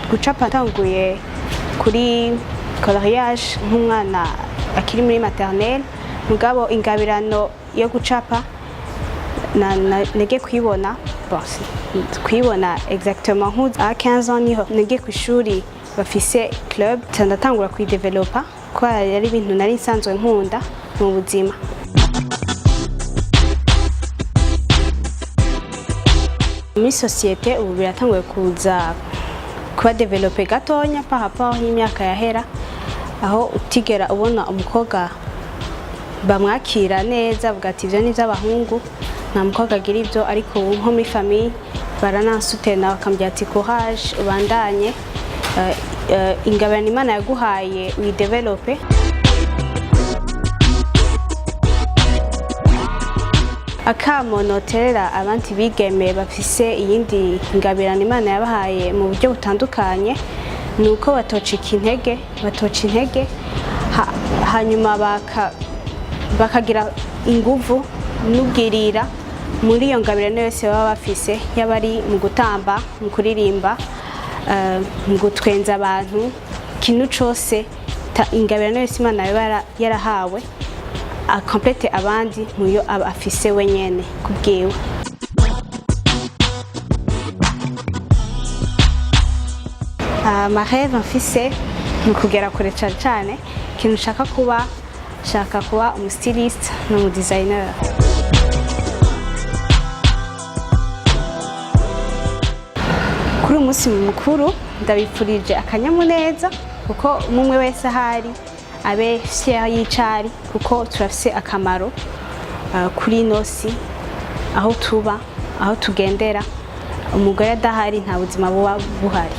Gucapa tanguye kuri coloriage nk'umwana akiri muri maternelle mugabo ingabirano yo gucapa nege kwibona exactement à 15 ans niho nege kwishuri bafise club tandatangura kwidevelopa ko yari ibintu nari nsanzwe nkunda mu buzima. Muri société ubu biratanguye kuza kuba developer gatonya par rapport y'imyaka yahera aho utigera ubona umukobwa bamwakira neza bugati ivyo ni vy'abahungu nta mukobwa agira ivyo ariko nko muri famille baranansutena bakambya ati courage ubandanye ingabirano Imana yaguhaye uyidevelope. Akamonoterera abandi bigeme bafise iyindi ingabirano Imana yabahaye mu buryo butandukanye nuko batoca intege hanyuma bakagira inguvu n'ubwirira muri iyo ngabirano yose baba bafise yabari mu gutamba mu kuririmba mu gutwenza abantu kintu cose ingabirano yose Imana yarahawe complete abandi muyo afise wenyene kubwiwe. Ma rêve mfise mu kugera kure cyane kintu shaka kuba umu styliste no designer. Kuri umunsi mukuru ndabipfurije akanyamuneza kuko umwe wese ahari abe fier y'icari kuko turafise akamaro kuri nosi aho tuba aho tugendera umugore adahari nta buzima buba buhari.